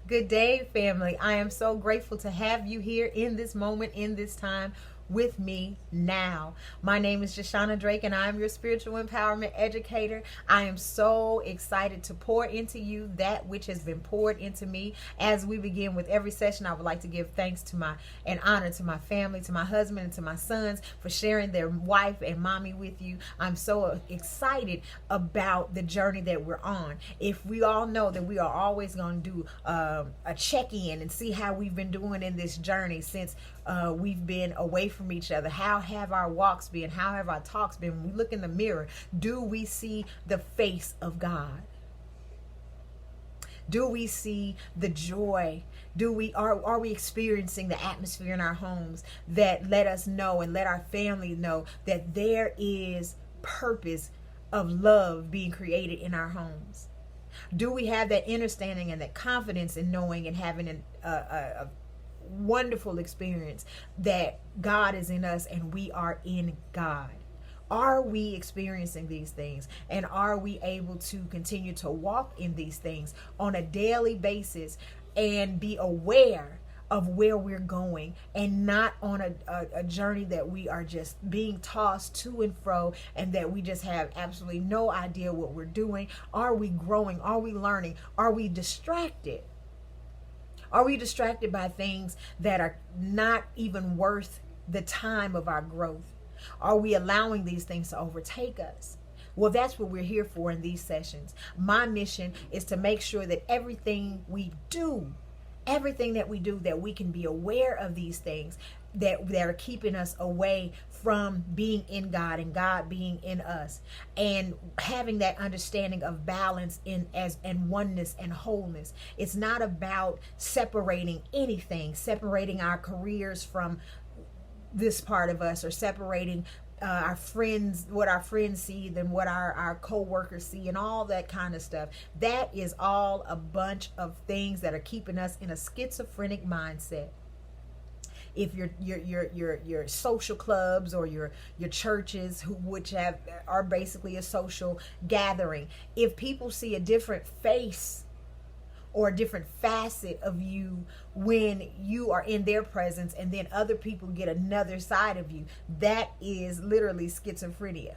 Good day, family. I am so grateful to have you here in this moment, in this time with me now. My name is Jashana Drake and I am your spiritual empowerment educator. I am so excited to pour into you that which has been poured into me. As we begin with every session, I would like to give thanks to and honor to my family, to my husband and to my sons for sharing their wife and mommy with you. I'm so excited about the journey that we're on. If we all know that we are always going to do a check-in and see how we've been doing in this journey since we've been away from each other. How have our walks been? How have our talks been? When we look in the mirror, do we see the face of God? Do we see the joy? Are we experiencing the atmosphere in our homes that let us know and let our family know that there is purpose of love being created in our homes? Do we have that understanding and that confidence in knowing and having a wonderful experience that God is in us and we are in God? Are we experiencing these things, and are we able to continue to walk in these things on a daily basis and be aware of where we're going, and not on a journey that we are just being tossed to and fro and that we just have absolutely no idea what we're doing? Are we growing? Are we learning? Are we distracted? Are we distracted by things that are not even worth the time of our growth? Are we allowing these things to overtake us? Well, that's what we're here for in these sessions. My mission is to make sure that everything that we do, that we can be aware of these things that are keeping us away from being in God and God being in us, and having that understanding of balance and oneness and wholeness. It's not about separating anything, separating our careers from this part of us, or separating our friends, what our friends see, than what our co-workers see, and all that kind of stuff. That is all a bunch of things that are keeping us in a schizophrenic mindset. If your social clubs or your churches, which are basically a social gathering, if people see a different face or a different facet of you when you are in their presence, and then other people get another side of you, that is literally schizophrenia.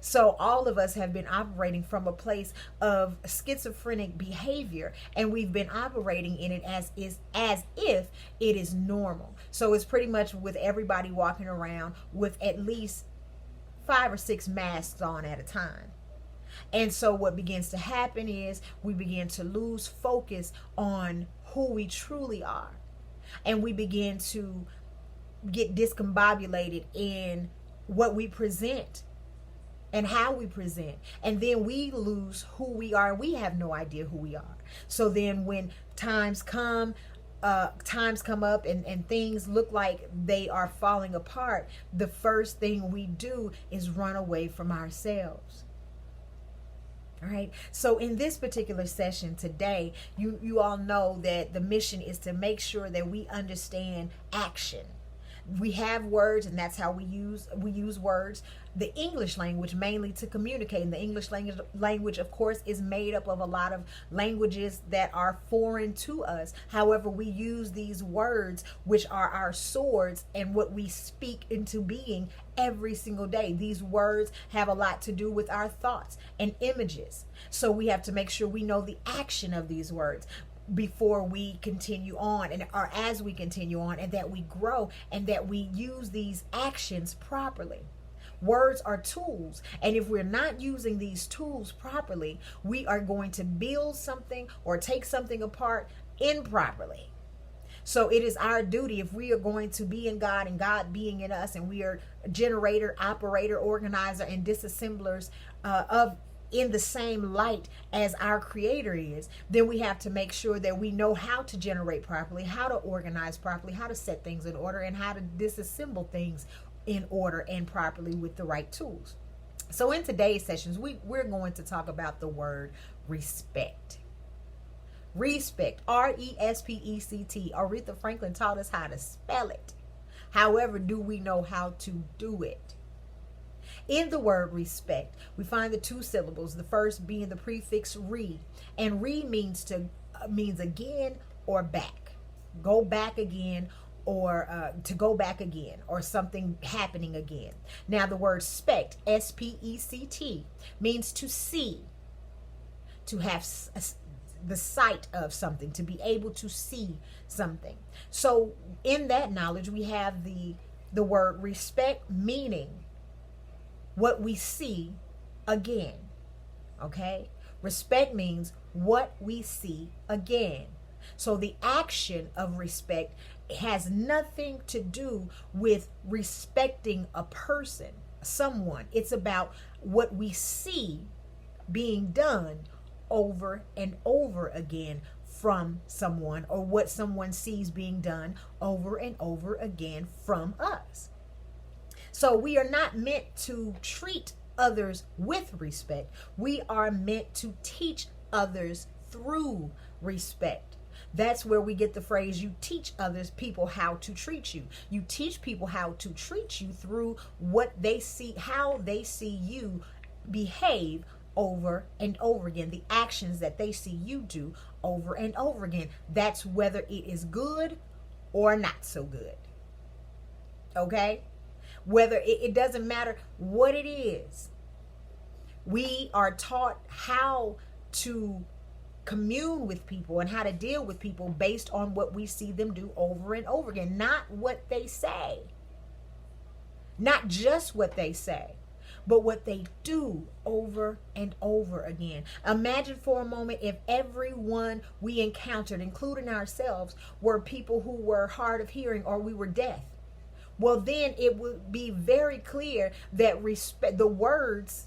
So all of us have been operating from a place of schizophrenic behavior, and we've been operating in it as if it is normal. So it's pretty much with everybody walking around with at least 5 or 6 masks on at a time. And so what begins to happen is we begin to lose focus on who we truly are. And we begin to get discombobulated in what we present and how we present. And then we lose who we are. We have no idea who we are. So then when times come up and things look like they are falling apart, the first thing we do is run away from ourselves. All right. So in this particular session today, you all know that the mission is to make sure that we understand action. We have words, and that's how we use words. The English language mainly to communicate. And the English language, of course, is made up of a lot of languages that are foreign to us. However, we use these words, which are our swords, and what we speak into being every single day. These words have a lot to do with our thoughts and images. So we have to make sure we know the action of these words before we continue on, or as we continue on, and that we grow, and that we use these actions properly. Words are tools, and if we're not using these tools properly, we are going to build something or take something apart improperly. So it is our duty, if we are going to be in God and God being in us, and we are generator, operator, organizer, and disassemblers in the same light as our Creator is, then we have to make sure that we know how to generate properly, how to organize properly, how to set things in order, and how to disassemble things in order and properly with the right tools. So in today's sessions, we're going to talk about the word respect. Respect, R-E-S-P-E-C-T. Aretha Franklin taught us how to spell it. However, do we know how to do it? In the word respect, we find the 2 syllables, the first being the prefix re, and re means to means again or back. Go back again, or to go back again, or something happening again. Now the word spect, S-P-E-C-T, means to see, to have the sight of something, to be able to see something. So in that knowledge, we have the word respect, meaning what we see again. Okay? Respect means what we see again. So the action of respect has nothing to do with respecting a person, someone. It's about what we see being done over and over again from someone, or what someone sees being done over and over again from us. So we are not meant to treat others with respect. We are meant to teach others through respect. That's where we get the phrase, you teach others people how to treat you. You teach people how to treat you through what they see, how they see you behave over and over again, the actions that they see you do over and over again. That's whether it is good or not so good. Okay? Whether it doesn't matter what it is. We are taught how to commune with people and how to deal with people based on what we see them do over and over again, not what they say. Not just what they say, but what they do over and over again. Imagine for a moment if everyone we encountered, including ourselves, were people who were hard of hearing, or we were deaf. Well, then it would be very clear that the words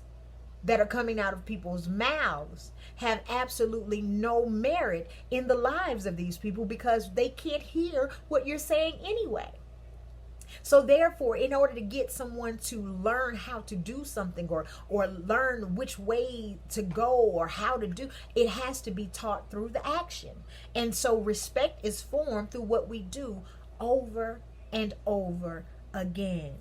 that are coming out of people's mouths have absolutely no merit in the lives of these people, because they can't hear what you're saying anyway. So therefore, in order to get someone to learn how to do something, or learn which way to go or how to do, it has to be taught through the action. And so respect is formed through what we do over and over again.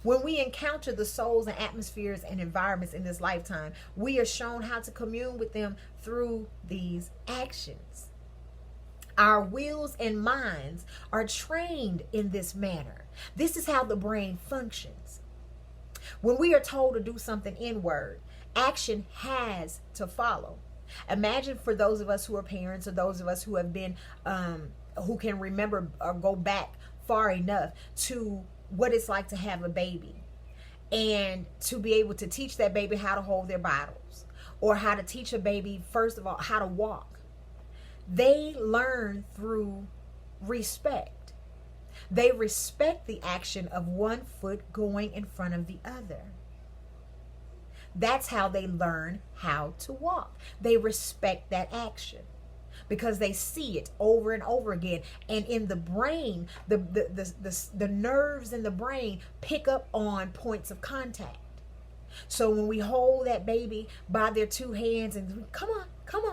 When we encounter the souls and atmospheres and environments in this lifetime, we are shown how to commune with them through these actions. Our wills and minds are trained in this manner. This is how the brain functions. When we are told to do something inward, action has to follow. Imagine for those of us who are parents, or those of us who have been, who can remember or go back far enough to what it's like to have a baby, and to be able to teach that baby how to hold their bottles, or how to teach a baby, first of all, how to walk. They learn through respect. They respect the action of one foot going in front of the other. That's how they learn how to walk. They respect that action because they see it over and over again. And in the brain, the nerves in the brain pick up on points of contact. So when we hold that baby by their two hands and come on, go,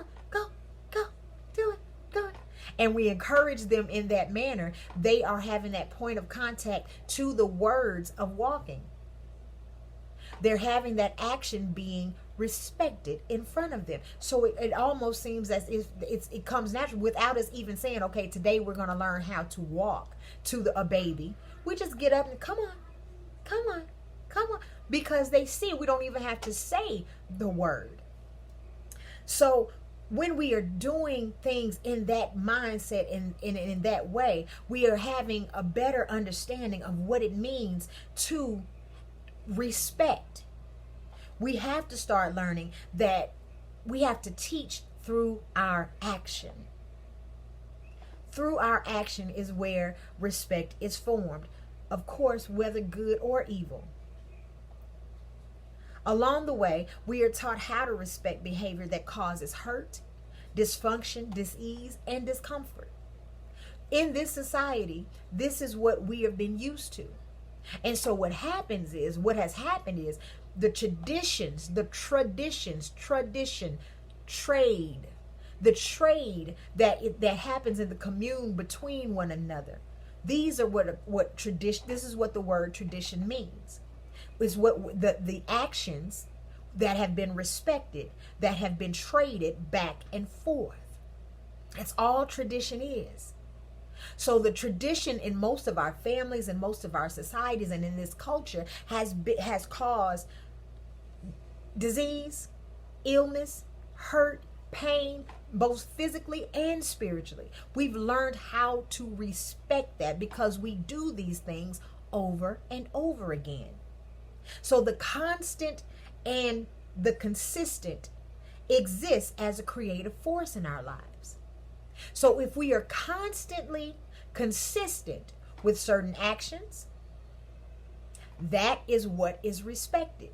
do it. And we encourage them in that manner, they are having that point of contact to the words of walking. They're having that action being respected in front of them. So it almost seems as if it comes natural without us even saying, okay, today we're going to learn how to walk to a baby. We just get up and come on. Because they see, we don't even have to say the word. So when we are doing things in that mindset, in that way, we are having a better understanding of what it means to respect. We have to start learning that we have to teach through our action. Through our action is where respect is formed. Of course, whether good or evil. Along the way, we are taught how to respect behavior that causes hurt, dysfunction, dis-ease, and discomfort. In this society, this is what we have been used to. And so what has happened is the traditions, trade, the trade that happens in the commune between one another. These are what tradition, this is what the word tradition means. Is what the actions that have been respected, that have been traded back and forth. That's all tradition is. So the tradition in most of our families and most of our societies and in this culture has caused disease, illness, hurt, pain, both physically and spiritually. We've learned how to respect that because we do these things over and over again. So the constant and the consistent exists as a creative force in our lives. So if we are constantly consistent with certain actions, that is what is respected.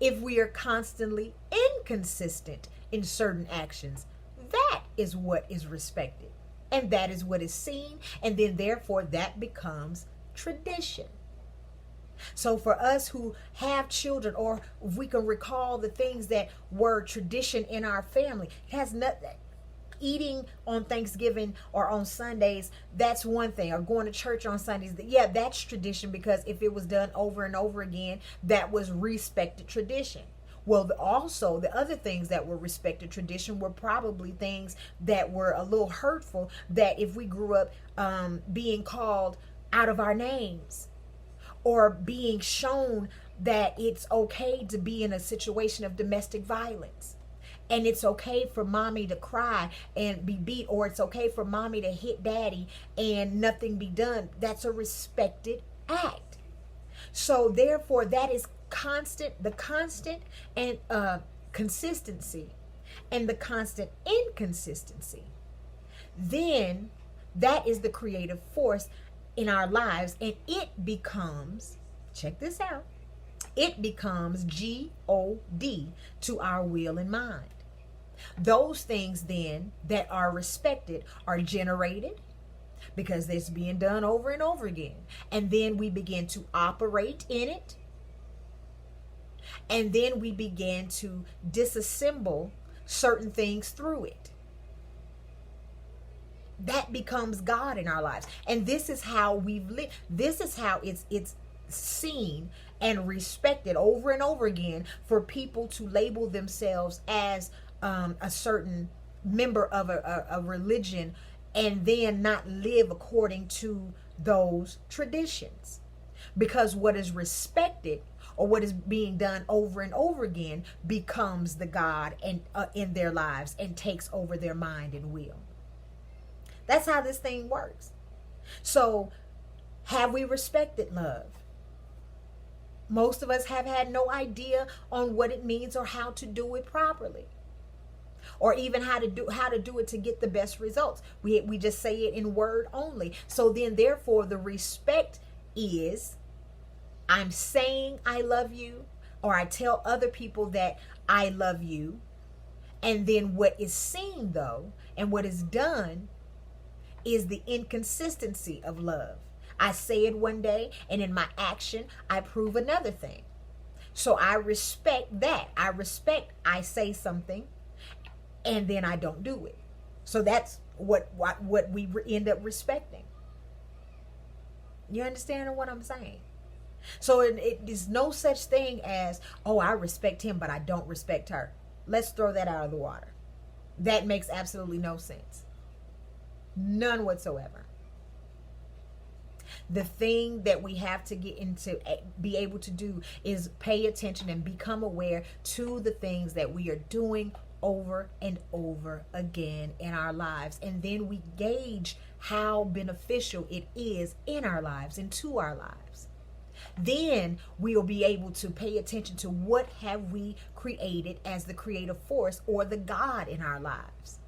If we are constantly inconsistent in certain actions, that is what is respected. And that is what is seen. And then therefore that becomes tradition. So for us who have children, or if we can recall the things that were tradition in our family, it has nothing. Eating on Thanksgiving or on Sundays, that's one thing. Or going to church on Sundays, yeah, that's tradition, because if it was done over and over again, that was respected tradition. Well, also the other things that were respected tradition were probably things that were a little hurtful, that if we grew up being called out of our names, or being shown that it's okay to be in a situation of domestic violence, and it's okay for mommy to cry and be beat, or it's okay for mommy to hit daddy and nothing be done. That's a respected act. So therefore that is the constant and consistency and the constant inconsistency. Then that is the creative force in our lives, and it becomes, check this out, it becomes God to our will and mind. Those things then that are respected are generated because it's being done over and over again. And then we begin to operate in it. And then we begin to disassemble certain things through it. That becomes God in our lives. And this is how we've lived. This is how it's seen and respected over and over again, for people to label themselves as a certain member of a religion and then not live according to those traditions. Because what is respected, or what is being done over and over again, becomes the God and in their lives, and takes over their mind and will. That's how this thing works. So, have we respected love? Most of us have had no idea on what it means or how to do it properly, or even how to do it to get the best results. We just say it in word only. So then therefore the respect is, I'm saying I love you, or I tell other people that I love you. And then what is seen though, and what is done, is the inconsistency of love. I say it one day, and in my action, I prove another thing. So I respect that. I say something, and then I don't do it. So that's what we end up respecting. You understand what I'm saying? So it is no such thing as, oh, I respect him, but I don't respect her. Let's throw that out of the water. That makes absolutely no sense. None whatsoever. The thing that we have to get into, be able to do, is pay attention and become aware to the things that we are doing over and over again in our lives. And then we gauge how beneficial it is in our lives and to our lives. Then we will be able to pay attention to what have we created as the creative force, or the God in our lives.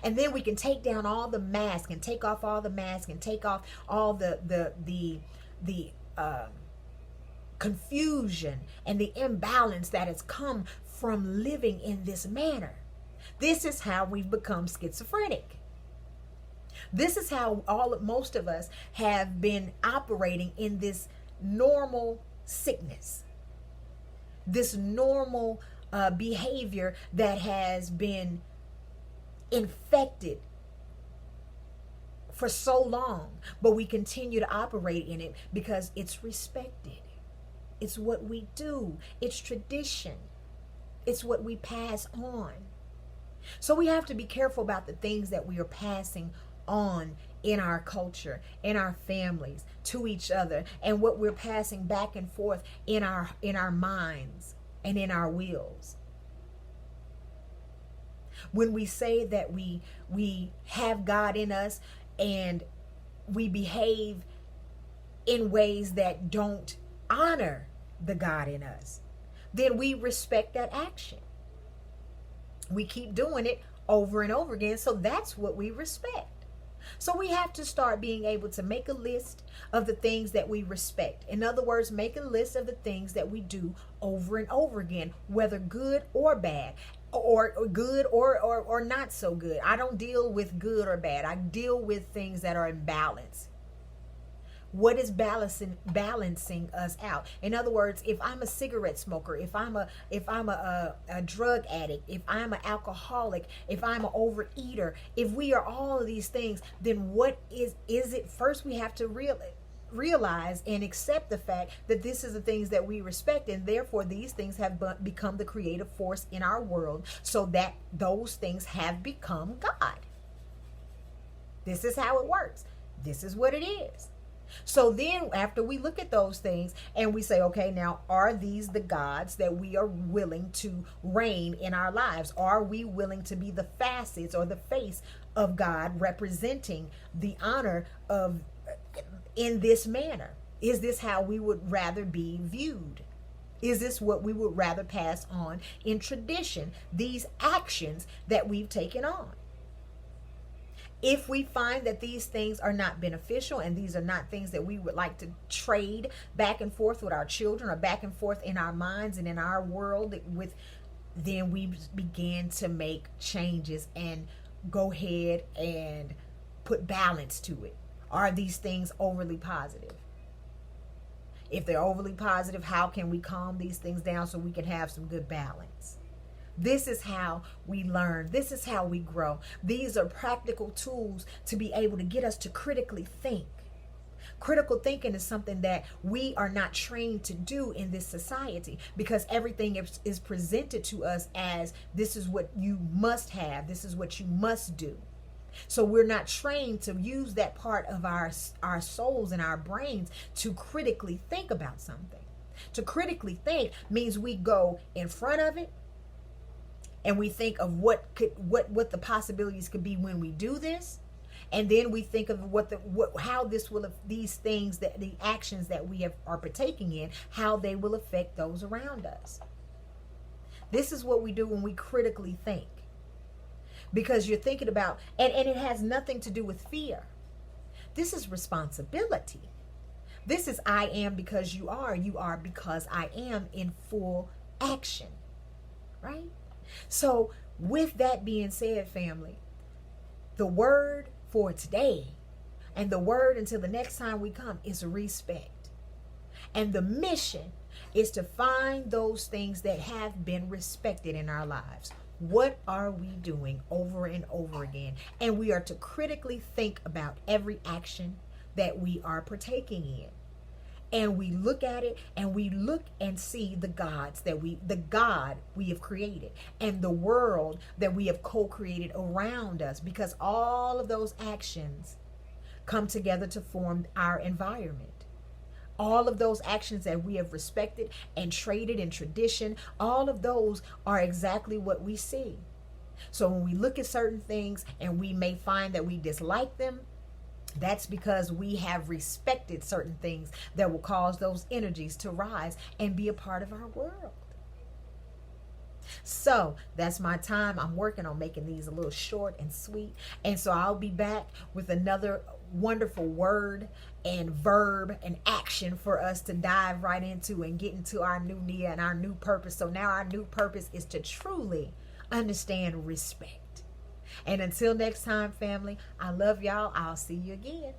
And then we can take down all the mask, and take off all the mask, and take off all the confusion and the imbalance that has come from living in this manner. This is how we've become schizophrenic. This is how most of us have been operating in this normal sickness, this normal behavior that has been infected for so long, but we continue to operate in it because it's respected. It's what we do. It's tradition. It's what we pass on. So we have to be careful about the things that we are passing on in our culture, in our families, to each other, and what we're passing back and forth in our minds and in our wills. When we say that we have God in us and we behave in ways that don't honor the God in us, then we respect that action. We keep doing it over and over again, so that's what we respect. So we have to start being able to make a list of the things that we respect. In other words, make a list of the things that we do over and over again, whether good or bad, or good or not so good. I don't deal with good or bad. I deal with things that are in balance. What is balancing us out? In other words, if I'm a cigarette smoker, if I'm a drug addict, if I'm an alcoholic, if I'm an overeater, if we are all of these things, then what is it? First, we have to realize and accept the fact that this is the things that we respect, and therefore these things have become the creative force in our world, so that those things have become God. This is how it works. This is what it is. So then after we look at those things and we say, okay, now are these the gods that we are willing to reign in our lives? Are we willing to be the facets or the face of God, representing the honor of in this manner? Is this how we would rather be viewed? Is this what we would rather pass on in tradition, these actions that we've taken on? If we find that these things are not beneficial and these are not things that we would like to trade back and forth with our children or back and forth in our minds and in our world with, then we begin to make changes and go ahead and put balance to it. Are these things overly positive? If they're overly positive, how can we calm these things down so we can have some good balance? This is how we learn. This is how we grow. These are practical tools to be able to get us to critically think. Critical thinking is something that we are not trained to do in this society, because everything is presented to us as this is what you must have. This is what you must do. So we're not trained to use that part of our souls and our brains to critically think about something. To critically think means we go in front of it, and we think of what the possibilities could be when we do this, and then we think of how this will, these things, that the actions that we are partaking in, how they will affect those around us. This is what we do when we critically think, because you're thinking about, and it has nothing to do with fear. This is responsibility. This is I am because you are because I am, in full action, right? So with that being said, family, the word for today and the word until the next time we come is respect. And the mission is to find those things that have been respected in our lives. What are we doing over and over again? And we are to critically think about every action that we are partaking in. And we look at it and we look and see the God we have created and the world that we have co-created around us, because all of those actions come together to form our environment. All of those actions that we have respected and traded in tradition, all of those are exactly what we see. So when we look at certain things and we may find that we dislike them, that's because we have respected certain things that will cause those energies to rise and be a part of our world. So that's my time. I'm working on making these a little short and sweet. And so I'll be back with another wonderful word and verb and action for us to dive right into and get into our new Nia and our new purpose. So now our new purpose is to truly understand respect. And until next time, family, I love y'all. I'll see you again.